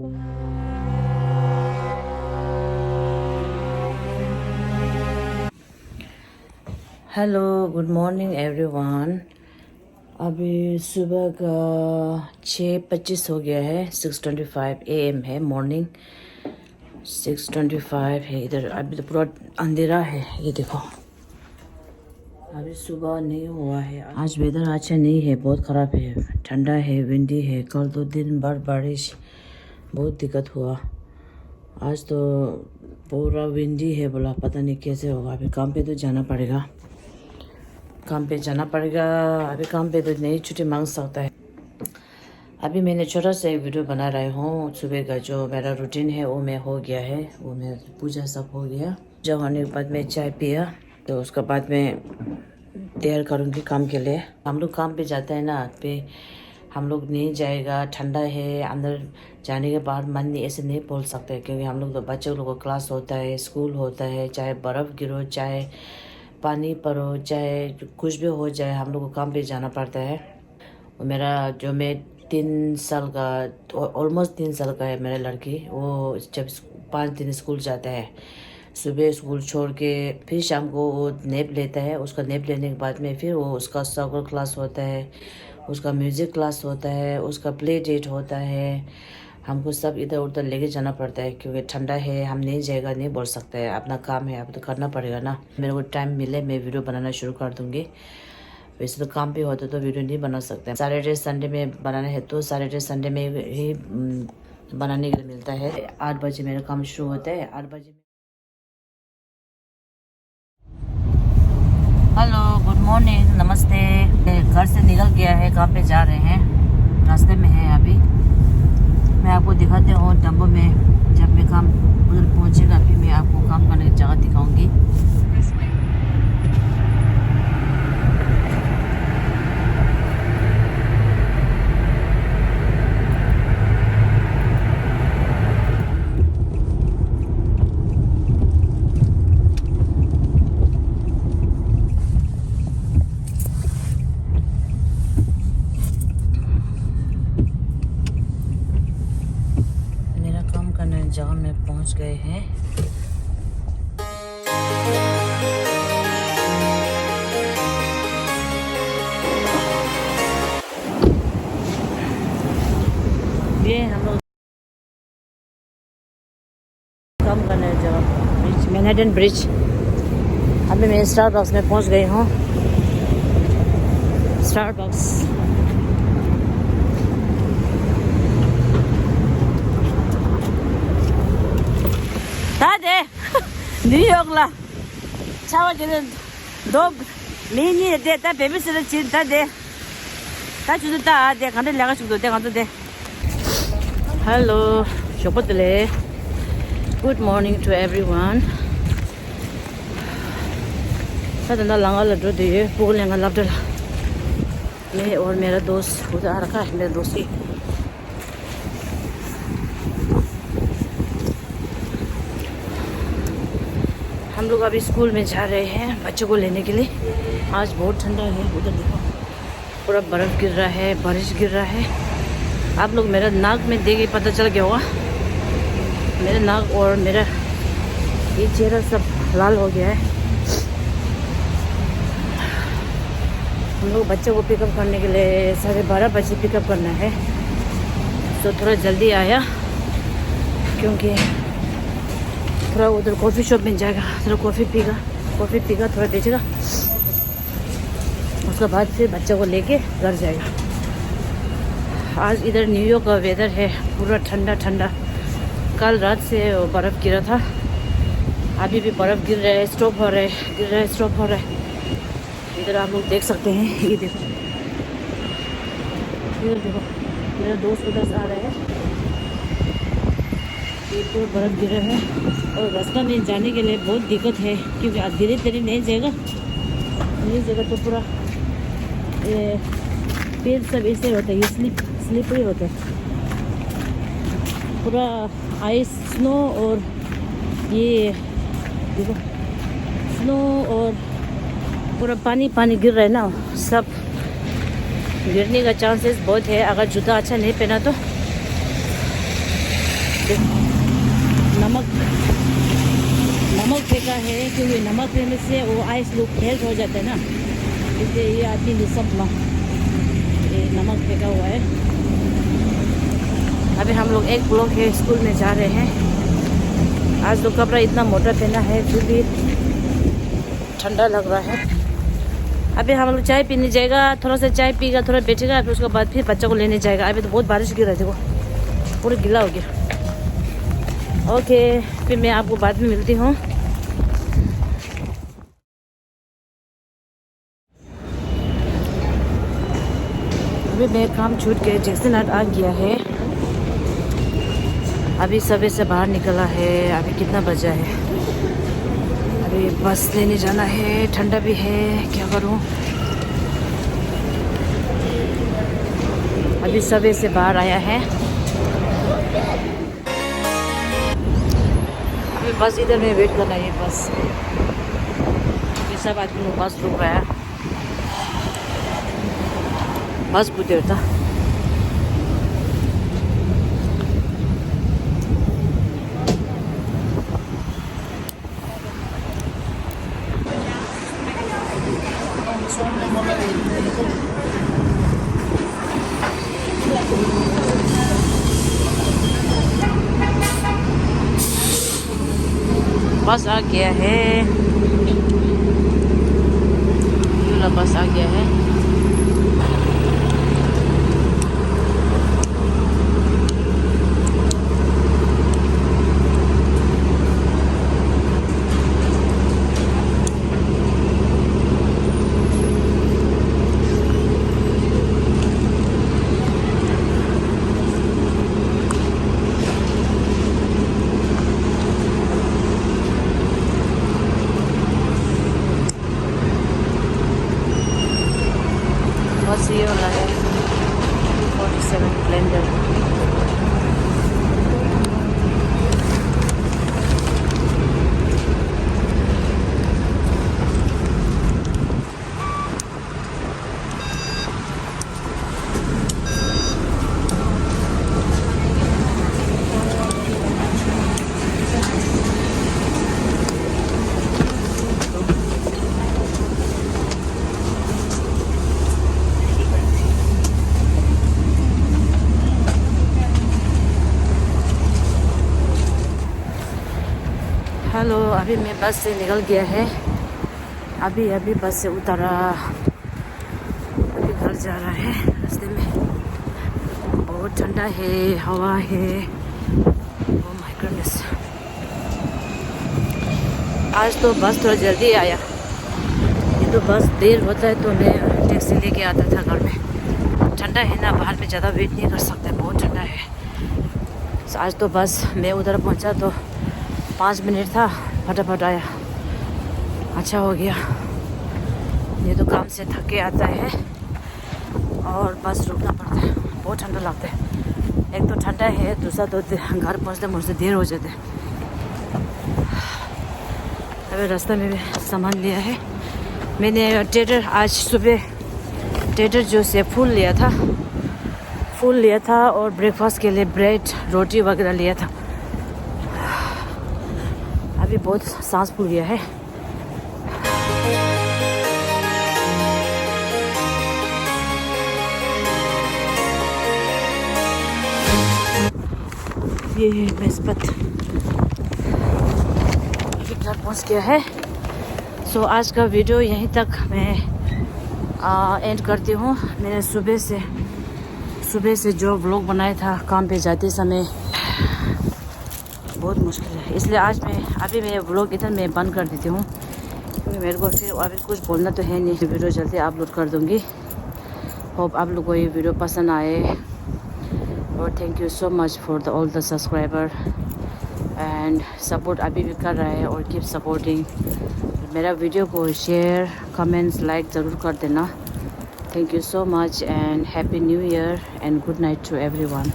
Hello, good morning everyone. अभी सुबह का 6:25 हो गया है। 6:25 AM है। मॉर्निंग 6:25 है इधर। अभी तो पूरा अंधेरा है, ये देखो। अभी सुबह नहीं हुआ है। आज वेदर अच्छा नहीं है, बहुत ख़राब है। ठंडा है, विंडी है। कल 2 दिन भर बारिश, बहुत दिक्कत हुआ। आज तो पूरा विंडी है, बोला पता नहीं कैसे होगा। अभी काम पे तो जाना पड़ेगा, काम पे जाना पड़ेगा। अभी काम पे तो नहीं छुट्टी मांग सकता है। अभी मैंने छोटा सा एक वीडियो बना रही हूँ। सुबह का जो मेरा रूटीन है वो मैं हो गया है, वो मेरा पूजा सब हो गया। जो होने के बाद मैं चाय पिया, तो उसके बाद मैं तैयार करूँगी काम के लिए। हम लोग काम पे जाते हैं ना, पे हम लोग नहीं जाएगा, ठंडा है, अंदर जाने के बाद मन नहीं, ऐसे नहीं बोल सकते। क्योंकि हम लोग तो बच्चे लोगों का क्लास होता है, स्कूल होता है, चाहे बर्फ़ गिरो, चाहे पानी पड़ो, चाहे कुछ भी हो जाए, हम लोग को काम पे जाना पड़ता है। और मेरा जो मैं 3 साल का, ऑलमोस्ट 3 साल का है मेरा लड़की, वो जब 5 दिन स्कूल जाता है। सुबह स्कूल छोड़ के फिर शाम को वो नैप लेता है। उसका नैप लेने के बाद में फिर वो उसका सॉकर क्लास होता है, उसका म्यूज़िक क्लास होता है, उसका प्ले डेट होता है। हमको सब इधर उधर लेके जाना पड़ता है, क्योंकि ठंडा है, हम नहीं जाएगा नहीं बोल सकते हैं। अपना काम है, अब तो करना पड़ेगा ना। मेरे को टाइम मिले मैं वीडियो बनाना शुरू कर दूँगी। वैसे तो काम पे होता तो वीडियो नहीं बना सकते। सैटरडे संडे में बनाना है तो सैटरडे संडे में ही बनाने के लिए मिलता है। 8 बजे मेरा काम शुरू होता है। 8 बजे। हेलो, गुड मॉर्निंग, नमस्ते। घर से निकल गया है, काम पे जा रहे हैं, रास्ते में है अभी। मैं आपको दिखाते हूँ डम्बो में। जब मैं काम उधर पहुँचेगा फिर मैं आपको काम करने की जगह दिखाऊंगी। मेरा काम करने की जगह में पहुँच गए हैं। ये हम लोग काम करने की जगह, ब्रिज, मैनहट्टन ब्रिज। अभी मैं स्टारबक्स में पहुंच गई हूँ। स्टारबक्स तादे न्यूयॉर्क ला चावा जिन दो मिनी दे ता बेबी से चिंता दे ता जुदे ता दे खाने लगा शुरू दे खाने दे। हेलो शोपतले, good morning to everyone. Sadhana Langa लड्डू दे पूल लंगा लड्डू। मैं और मेरा दोस्त उधर आ रखा है, मेरा दोस्ती। हम लोग अभी स्कूल में जा रहे हैं बच्चों को लेने के लिए। आज बहुत ठंडा है, उधर देखो पूरा बर्फ़ गिर रहा है, बारिश गिर रहा है। आप लोग मेरा नाक में देख के पता चल गया होगा, मेरा नाक और मेरा ये चेहरा सब लाल हो गया है। हम लोग बच्चों को पिकअप करने के लिए 12:30 बजे पिकअप करना है, तो थोड़ा जल्दी आया क्योंकि थोड़ा उधर कॉफ़ी शॉप में जाएगा, थोड़ा कॉफ़ी पीगा, थोड़ा बेचेगा। उसके बाद फिर बच्चों को लेके घर जाएगा। आज इधर न्यूयॉर्क का वेदर है पूरा ठंडा ठंडा। कल रात से बर्फ़ गिरा था, अभी भी बर्फ़ गिर रहा है, स्टॉप हो रहा है, गिर रहा है, स्टॉप हो रहा है। इधर आप लोग देख सकते हैं, ये देखो, इधर देखो, मेरा दोस्त उधर से आ रहा है। ये पूरा बर्फ़ गिरा है और रास्ता में जाने के लिए बहुत दिक्कत है, क्योंकि धीरे धीरे नहीं जाएगा तो पूरा पैर सब ऐसे होता है, ये स्लिपरी होता है पूरा। आइस, स्नो और ये देखो, स्नो और पूरा पानी गिर रहा है ना, सब गिरने का चांसेस बहुत है अगर जूता अच्छा नहीं पहना तो। पे नमक फेंका है, क्योंकि नमक फेंकने से वो आइस लोग मेल्ट हो जाते हैं ना, इसलिए ये आदमी ने सब ये नमक फेंका हुआ है। अभी हम लोग एक ब्लॉक है स्कूल में जा रहे हैं। आज तो कपड़ा इतना मोटा पहना है फिर भी ठंडा लग रहा है। अभी हम लोग चाय पीने जाएगा, थोड़ा सा चाय पीगा, थोड़ा बैठेगा, फिर उसके बाद फिर बच्चा को लेने जाएगा। अभी तो बहुत बारिश गिर रहा है, देखो पूरा गीला हो गया। ओके, फिर मैं आपको बाद में मिलती हूँ। अभी मेरा काम छूट के जैक्सन हट आ गया है। अभी सुबह से बाहर निकला है। अभी कितना बजा है? अभी बस लेने जाना है। ठंडा भी है, क्या करूं। अभी सुबह से बाहर आया है। अभी बस इधर में वेट करना है। बस अभी सब आदमी लोग बस रुक रहा है। बस बहुत देर था। बस आ गया है। बस आ गया है। बस ये वाला है 47 स्प्लेंडर। हेलो, अभी मैं बस से निकल गया है। अभी बस से उतरा। अभी घर जा रहा है। रास्ते में बहुत ठंडा है, हवा है। Oh my goodness. आज तो बस थोड़ा जल्दी आया। ये तो बस देर होता है तो मैं टैक्सी लेके आता था घर में। ठंडा है ना, बाहर में ज़्यादा वेट नहीं कर सकते, बहुत ठंडा है। आज तो बस मैं उधर पहुंचा तो 5 मिनट था, फटाफट आया। अच्छा हो गया। ये तो काम से थक के आता है और बस रुकना पड़ता है। बहुत ठंडा लगता है। एक तो ठंडा है, दूसरा तो घर पहुँचते देर हो जाते। अभी रास्ते में भी सामान लिया है मैंने। टेटर आज सुबह टेटर जो से फूल लिया था और ब्रेकफास्ट के लिए ब्रेड रोटी वगैरह लिया था। अभी बहुत सांस फूल गया है। ये है मेस्बत। अभी घर पहुंच गया है। सो आज का वीडियो यहीं तक मैं एंड करती हूँ। मैंने सुबह से जो व्लॉग बनाया था काम पे जाते समय, बहुत मुश्किल है। इसलिए आज अभी मैं व्लॉग इधर मैं बंद कर देती हूँ, क्योंकि मेरे को फिर अभी कुछ बोलना तो है नहीं। वीडियो जल्दी अपलोड कर दूँगी। होप आप लोगों को ये वीडियो पसंद आए। और thank you so much for all the subscriber and support अभी भी कर रहा है और कीप सपोर्टिंग। मेरा वीडियो को शेयर, कमेंट्स, लाइक ज़रूर कर देना। Thank you so much and happy new year and good night to everyone.